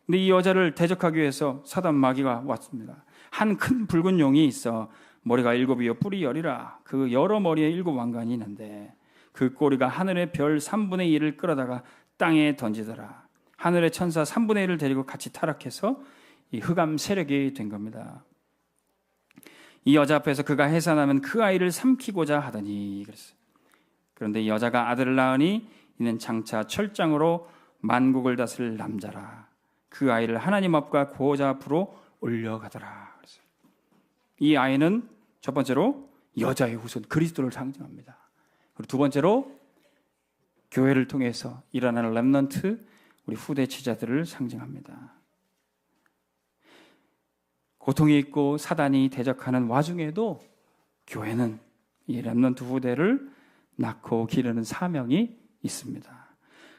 근데 이 여자를 대적하기 위해서 사단 마귀가 왔습니다. 한 큰 붉은 용이 있어 머리가 7이요 뿔이 10이라. 그 여러 머리에 7 왕관이 있는데 그 꼬리가 하늘의 별 3분의 1을 끌어다가 땅에 던지더라. 하늘의 천사 3분의 1을 데리고 같이 타락해서 이 흑암 세력이 된 겁니다. 이 여자 앞에서 그가 해산하면 그 아이를 삼키고자 하더니 그랬어요. 그런데 이 여자가 아들을 낳으니 이는 장차 철장으로 만국을 다스릴 남자라. 그 아이를 하나님 앞과 보호자 앞으로 올려가더라. 그랬어요. 이 아이는 첫 번째로 여자의 후손 그리스도를 상징합니다. 그리고 두 번째로 교회를 통해서 일어나는 렘넌트, 우리 후대 지자들을 상징합니다. 고통이 있고 사단이 대적하는 와중에도 교회는 이 렘넌트 후대를 낳고 기르는 사명이 있습니다.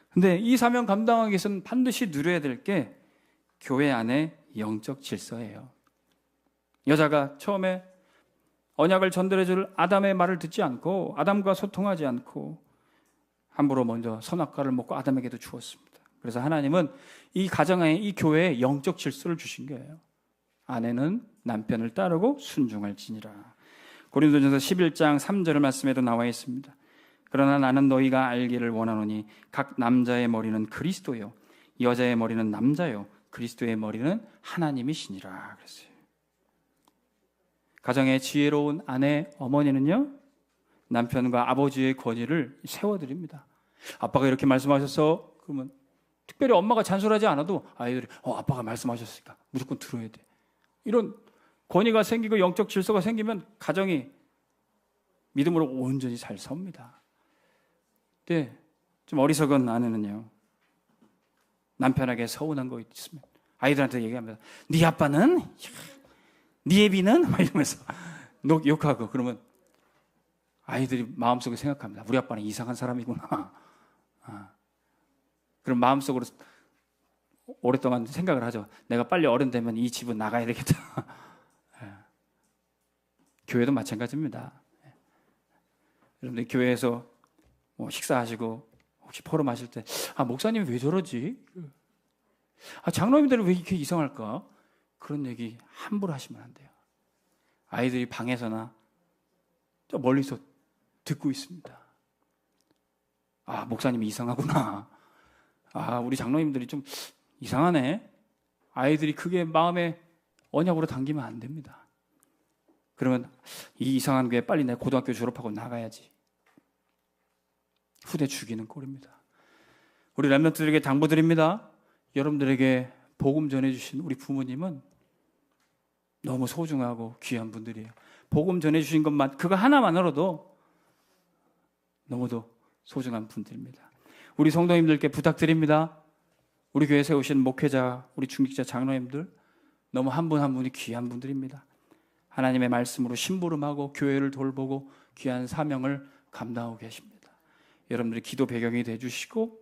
근데 이 사명 감당하기 위해서는 반드시 누려야 될 게 교회 안의 영적 질서예요. 여자가 처음에 언약을 전달해 줄 아담의 말을 듣지 않고 아담과 소통하지 않고 함부로 먼저 선악과를 먹고 아담에게도 주었습니다. 그래서 하나님은 이 가정에, 이 교회에 영적 질서를 주신 거예요. 아내는 남편을 따르고 순종할지니라. 고린도전서 11장 3절 말씀에도 나와 있습니다. 그러나 나는 너희가 알기를 원하노니 각 남자의 머리는 그리스도요 여자의 머리는 남자요 그리스도의 머리는 하나님이시니라 그랬어요. 가정의 지혜로운 아내, 어머니는요 남편과 아버지의 권위를 세워드립니다. 아빠가 이렇게 말씀하셔서 그러면 특별히 엄마가 잔소리하지 않아도 아이들이 아빠가 말씀하셨으니까 무조건 들어야 돼. 이런 권위가 생기고 영적 질서가 생기면 가정이 믿음으로 온전히 잘 섭니다. 근데 좀 어리석은 아내는요 남편에게 서운한 거 있으면 아이들한테 얘기합니다. 네 아빠는? 네 애비는? 막 이러면서 욕하고 그러면 아이들이 마음속에 생각합니다. 우리 아빠는 이상한 사람이구나. 그럼 마음속으로 오랫동안 생각을 하죠. 내가 빨리 어른 되면 이 집은 나가야 되겠다. 교회도 마찬가지입니다. 여러분들 교회에서 식사하시고 혹시 포럼하실 때 목사님이 왜 저러지? 장로님들은 왜 이렇게 이상할까? 그런 얘기 함부로 하시면 안 돼요. 아이들이 방에서나 저 멀리서 듣고 있습니다. 목사님이 이상하구나. 우리 장로님들이 좀 이상하네. 아이들이 그게 마음에 언약으로 당기면 안 됩니다. 그러면 이 이상한 교회 빨리 내 고등학교 졸업하고 나가야지. 후대 죽이는 꼴입니다. 우리 렘넌트들에게 당부드립니다. 여러분들에게 복음 전해주신 우리 부모님은 너무 소중하고 귀한 분들이에요. 복음 전해주신 것만, 그거 하나만으로도 너무도 소중한 분들입니다. 우리 성도님들께 부탁드립니다. 우리 교회 세우신 목회자, 우리 중직자 장로님들 너무 한 분 한 분이 귀한 분들입니다. 하나님의 말씀으로 심부름하고 교회를 돌보고 귀한 사명을 감당하고 계십니다. 여러분들이 기도 배경이 되어주시고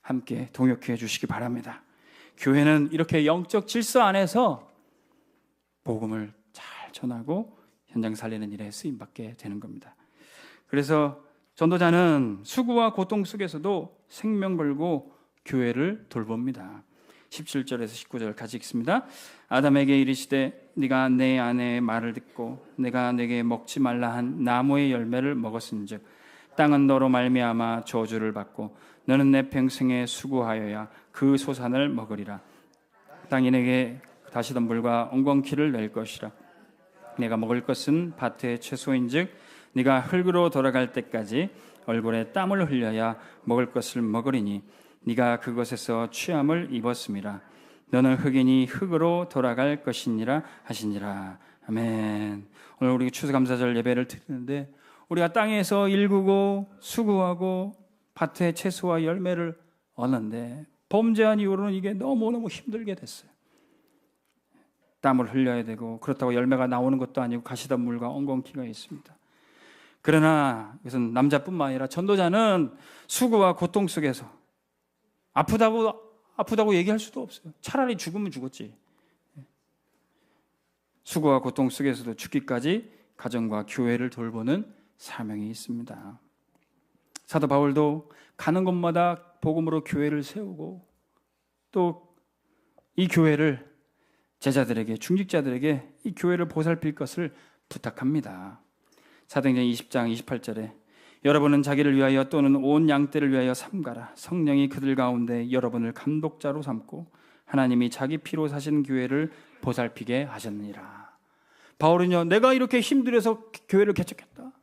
함께 동역해 주시기 바랍니다. 교회는 이렇게 영적 질서 안에서 복음을 잘 전하고 현장 살리는 일에 쓰임받게 되는 겁니다. 그래서 전도자는 수고와 고통 속에서도 생명 걸고 교회를 돌봅니다. 17절에서 19절 같이 읽습니다. 아담에게 이르시되 네가 내 아내의 말을 듣고 내가 내게 먹지 말라 한 나무의 열매를 먹었은즉 땅은 너로 말미암아 저주를 받고 너는 내 평생에 수고하여야 그 소산을 먹으리라. 땅이 내게 다시던 물과 엉겅퀴를 낼 것이라. 내가 먹을 것은 밭의 채소인즉 네가 흙으로 돌아갈 때까지 얼굴에 땀을 흘려야 먹을 것을 먹으리니 네가 그것에서 취함을 입었음이라. 너는 흙이니 흙으로 돌아갈 것이니라 하시니라. 아멘. 오늘 우리 추수감사절 예배를 드리는데 우리가 땅에서 일구고 수고하고 밭의 채소와 열매를 얻는데 범죄한 이후로는 이게 너무너무 힘들게 됐어요. 땀을 흘려야 되고 그렇다고 열매가 나오는 것도 아니고 가시던 물과 엉겅퀴가 있습니다. 그러나 이것은 남자뿐만 아니라 전도자는 수고와 고통 속에서 아프다고 얘기할 수도 없어요. 차라리 죽으면 죽었지. 수고와 고통 속에서도 죽기까지 가정과 교회를 돌보는 사명이 있습니다. 사도 바울도 가는 곳마다 복음으로 교회를 세우고 또 이 교회를 제자들에게, 중직자들에게 이 교회를 보살필 것을 부탁합니다. 사도행전 20장 28절에 여러분은 자기를 위하여 또는 온 양떼를 위하여 삼가라. 성령이 그들 가운데 여러분을 감독자로 삼고 하나님이 자기 피로 사신 교회를 보살피게 하셨느니라. 바울은요, 내가 이렇게 힘들어서 교회를 개척했다,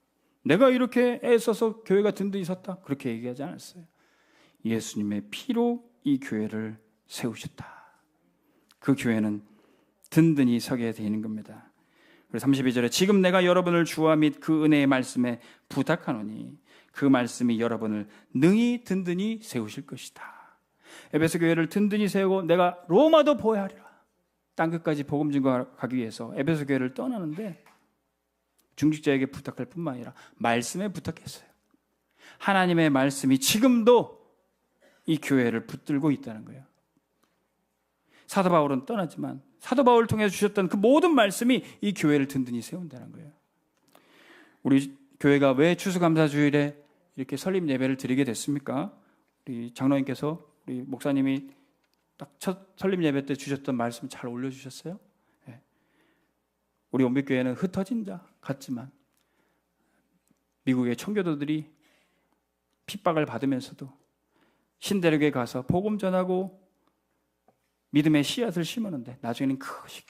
내가 이렇게 애써서 교회가 든든히 섰다, 그렇게 얘기하지 않았어요. 예수님의 피로 이 교회를 세우셨다. 그 교회는 든든히 서게 되는 겁니다. 그래서 32절에 지금 내가 여러분을 주와 및 그 은혜의 말씀에 부탁하노니 그 말씀이 여러분을 능히 든든히 세우실 것이다. 에베소 교회를 든든히 세우고 내가 로마도 보호하리라. 땅끝까지 복음 증거하기 위해서 에베소 교회를 떠나는데 중직자에게 부탁할 뿐만 아니라 말씀에 부탁했어요. 하나님의 말씀이 지금도 이 교회를 붙들고 있다는 거예요. 사도 바울은 떠났지만 사도 바울을 통해서 주셨던 그 모든 말씀이 이 교회를 든든히 세운다는 거예요. 우리 교회가 왜 추수감사주일에 이렇게 설립 예배를 드리게 됐습니까? 우리 장로님께서, 우리 목사님이 딱 첫 설립 예배 때 주셨던 말씀 잘 올려주셨어요. 네. 우리 온빛교회는 흩어진 자 같지만 미국의 청교도들이 핍박을 받으면서도 신대륙에 가서 복음 전하고 믿음의 씨앗을 심었는데 나중에는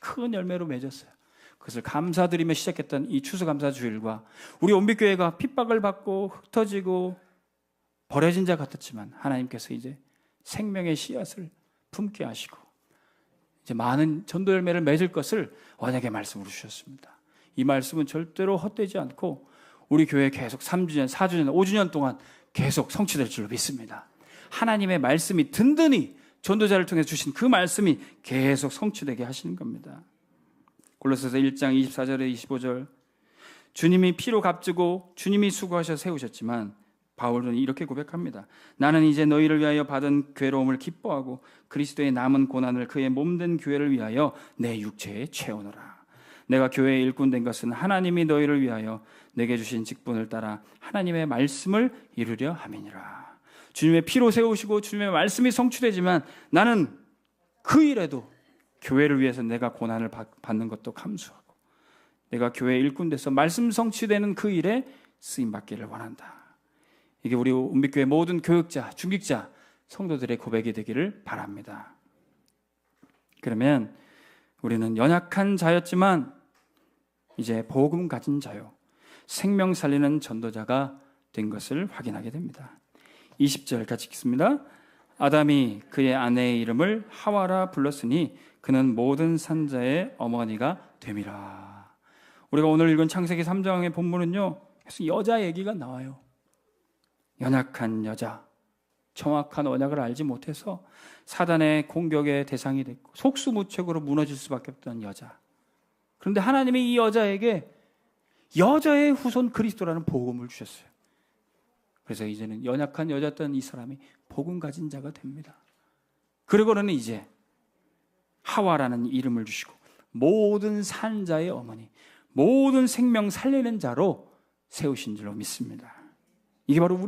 큰 열매로 맺었어요. 그것을 감사드리며 시작했던 이 추수감사주일과 우리 온빛교회가 핍박을 받고 흩어지고 버려진 자 같았지만 하나님께서 이제 생명의 씨앗을 품게 하시고 이제 많은 전도 열매를 맺을 것을 언약의 말씀으로 주셨습니다. 이 말씀은 절대로 헛되지 않고 우리 교회 계속 3주년, 4주년, 5주년 동안 계속 성취될 줄로 믿습니다. 하나님의 말씀이 든든히 전도자를 통해 주신 그 말씀이 계속 성취되게 하시는 겁니다. 골로새서 1장 24절에 25절, 주님이 피로 값지고 주님이 수고하셔 세우셨지만 바울은 이렇게 고백합니다. 나는 이제 너희를 위하여 받은 괴로움을 기뻐하고 그리스도의 남은 고난을 그의 몸된 교회를 위하여 내 육체에 채우노라. 내가 교회의 일꾼 된 것은 하나님이 너희를 위하여 내게 주신 직분을 따라 하나님의 말씀을 이루려 함이니라. 주님의 피로 세우시고 주님의 말씀이 성취되지만 나는 그 일에도 교회를 위해서 내가 고난을 받는 것도 감수하고 내가 교회의 일꾼 돼서 말씀 성취되는 그 일에 쓰임받기를 원한다. 이게 우리 온빛교회 모든 교육자, 중직자, 성도들의 고백이 되기를 바랍니다. 그러면 우리는 연약한 자였지만 이제 복음 가진 자요, 생명 살리는 전도자가 된 것을 확인하게 됩니다. 20절 같이 읽습니다. 아담이 그의 아내의 이름을 하와라 불렀으니 그는 모든 산자의 어머니가 됨이라. 우리가 오늘 읽은 창세기 3장의 본문은요, 계속 여자 얘기가 나와요. 연약한 여자, 정확한 언약을 알지 못해서 사단의 공격의 대상이 됐고 속수무책으로 무너질 수밖에 없던 여자. 그런데 하나님이 이 여자에게 여자의 후손 그리스도라는 복음을 주셨어요. 그래서 이제는 연약한 여자였던 이 사람이 복음 가진 자가 됩니다. 그리고는 이제 하와라는 이름을 주시고 모든 산자의 어머니, 모든 생명 살리는 자로 세우신 줄로 믿습니다. 이게 바로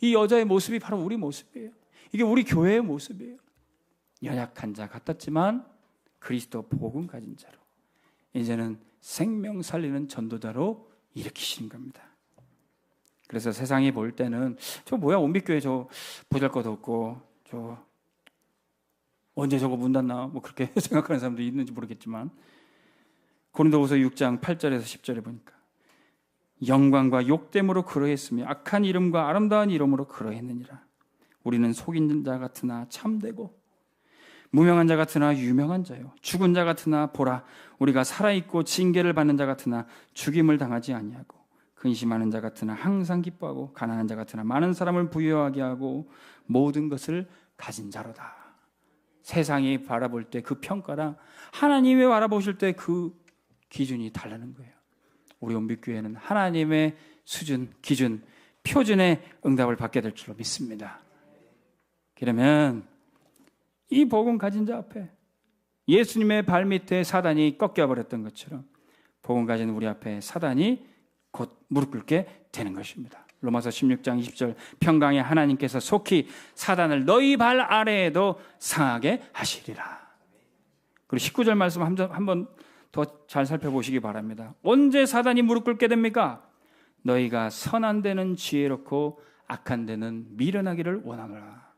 이 여자의 모습이 바로 우리 모습이에요. 이게 우리 교회의 모습이에요. 연약한 자 같았지만 그리스도 복음 가진 자로 이제는 생명 살리는 전도자로 일으키시는 겁니다. 그래서 세상이 볼 때는 저 뭐야, 온빛교회 저 보잘것도 없고 저 언제 저거 문 닫나 뭐 그렇게 생각하는 사람도 있는지 모르겠지만 고린도후서 6장 8절에서 10절에 보니까 영광과 욕됨으로 그러했으며 악한 이름과 아름다운 이름으로 그러했느니라. 우리는 속인 자 같으나 참되고 무명한 자 같으나 유명한 자요, 죽은 자 같으나 보라 우리가 살아있고 징계를 받는 자 같으나 죽임을 당하지 아니하고 근심하는 자 같으나 항상 기뻐하고 가난한 자 같으나 많은 사람을 부유하게 하고 모든 것을 가진 자로다. 세상이 바라볼 때 그 평가랑 하나님이 바라보실 때 그 기준이 다르는 거예요. 우리 온빛교회는 하나님의 수준, 기준, 표준의 응답을 받게 될 줄로 믿습니다. 그러면 이 복음 가진 자 앞에 예수님의 발밑에 사단이 꺾여버렸던 것처럼 복음 가진 우리 앞에 사단이 곧 무릎 꿇게 되는 것입니다. 로마서 16장 20절, 평강의 하나님께서 속히 사단을 너희 발 아래에도 상하게 하시리라. 그리고 19절 말씀 한 번 더 잘 살펴보시기 바랍니다. 언제 사단이 무릎 꿇게 됩니까? 너희가 선한 데는 지혜롭고 악한 데는 미련하기를 원하노라.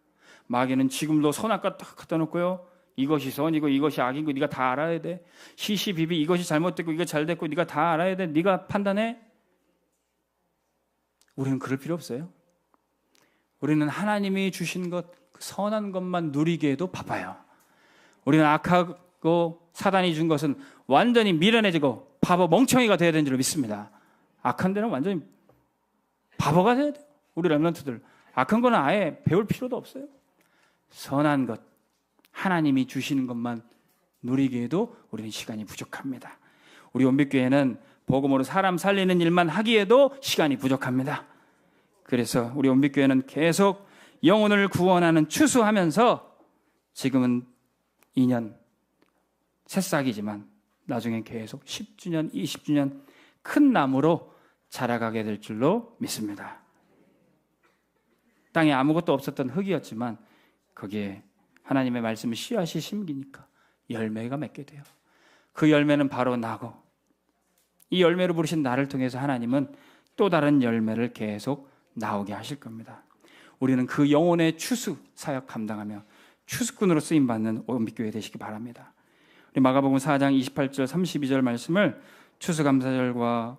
마귀는 지금도 선악과 딱 갖다 놓고요, 이것이 선이고 이것이 악이고 네가 다 알아야 돼. 시시비비 이것이 잘못됐고 이거 잘됐고 네가 다 알아야 돼. 네가 판단해. 우리는 그럴 필요 없어요. 우리는 하나님이 주신 것, 그 선한 것만 누리게 해도 바빠요. 우리는 악하고 사단이 준 것은 완전히 미련해지고 바보 멍청이가 되어야 되는 줄 믿습니다. 악한 데는 완전히 바보가 돼야 돼요. 우리 렘넌트들 악한 거는 아예 배울 필요도 없어요. 선한 것, 하나님이 주시는 것만 누리게 해도 우리는 시간이 부족합니다. 우리 온빛교회는 복음으로 사람 살리는 일만 하기에도 시간이 부족합니다. 그래서 우리 온빛교회는 계속 영혼을 구원하는 추수하면서 지금은 2년 새싹이지만 나중엔 계속 10주년, 20주년 큰 나무로 자라가게 될 줄로 믿습니다. 땅에 아무것도 없었던 흙이었지만 거기에 하나님의 말씀을 씨앗이 심기니까 열매가 맺게 돼요. 그 열매는 바로 나고, 이 열매로 부르신 나를 통해서 하나님은 또 다른 열매를 계속 나오게 하실 겁니다. 우리는 그 영혼의 추수 사역 감당하며 추수꾼으로 쓰임받는 온빛교회 되시기 바랍니다. 우리 마가복음 4장 28절 32절 말씀을 추수감사절과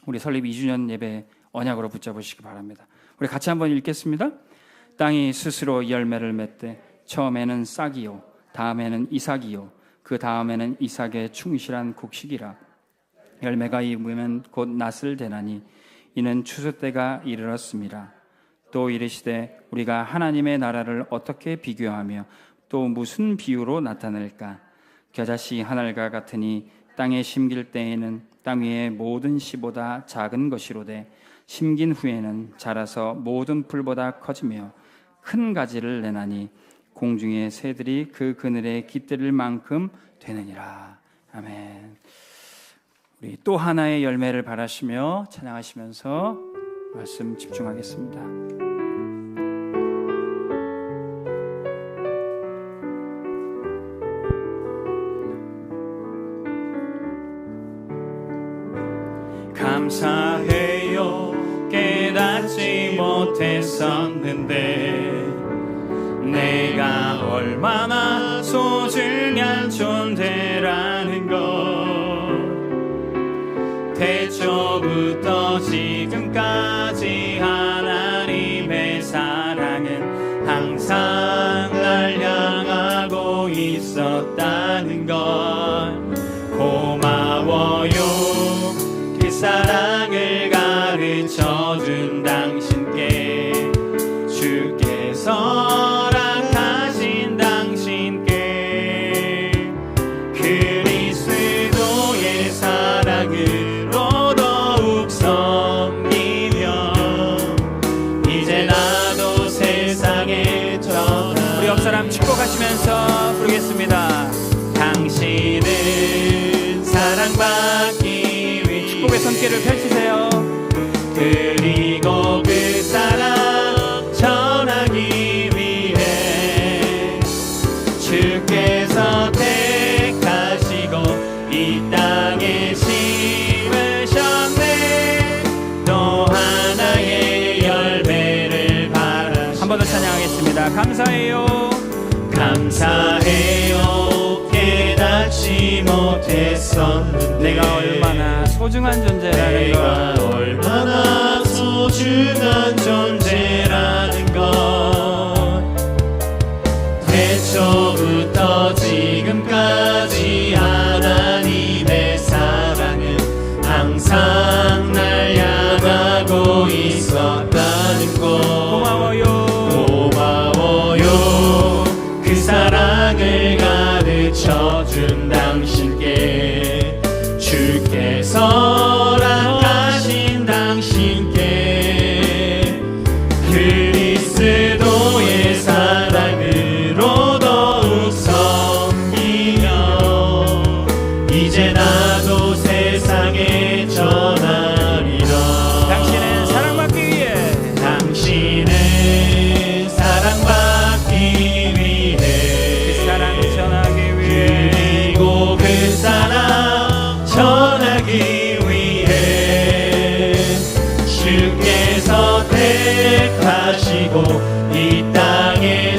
우리 설립 2주년 예배 언약으로 붙잡으시기 바랍니다. 우리 같이 한번 읽겠습니다. 땅이 스스로 열매를 맺되 처음에는 싹이요 다음에는 이삭이요 그 다음에는 이삭의 충실한 곡식이라. 열매가 익으면 곧 낫을 대나니 이는 추수 때가 이르렀습니다. 또 이르시되 우리가 하나님의 나라를 어떻게 비교하며 또 무슨 비유로 나타낼까? 겨자씨 하늘과 같으니 땅에 심길 때에는 땅 위의 모든 씨보다 작은 것이로되 심긴 후에는 자라서 모든 풀보다 커지며 큰 가지를 내나니 공중의 새들이 그 그늘에 깃들일 만큼 되느니라. 아멘. 우리 또 하나의 열매를 바라시며 찬양하시면서 말씀 집중하겠습니다. 감사해요. 깨닫지 못했었는데 내가 얼마나 소중한 존재라는 걸 태초부터 지금까지 하나님의 사랑은 항상 날 향하고 있었다는 걸 고마워요. 그 사랑을 가르쳐준 당신께 주께서 허락하신 당신께 그리스도의 사랑으로 더욱 섬기며 이제 나도 세상에 전하. 우리 옆사람 축복하시면서 부르겠습니다. 당신은 사랑받기 위해 축복의 손길을 펼치세요. 그리고 그 사랑 전하기 위해 주께서 택하시고 이 땅에 심으셨네. 또 하나의 열매를 바라시며 한 번 더 찬양하겠습니다. 감사해요. 감사해요. 깨닫지 못했었는데 내가 얼마나 소중한 존재라는 내가 걸 얼마나 소중한 존재라는 것 태초부터 지금까지 하나님의 사랑은 항상 날 향하고 있었다는 것 고마워요. 그 사랑을 가르쳐준 당신께 주께서 허락하신 당신께 그리스도의 사랑으로 더욱 섬기며 이제 나도 세상에 전하리라. 당신은 사랑받기 위해 당신은 사랑받기 위해 그 사랑 전하기 위해 그리고 그 사랑 전하기 위해 주께서 택하시고 이 땅에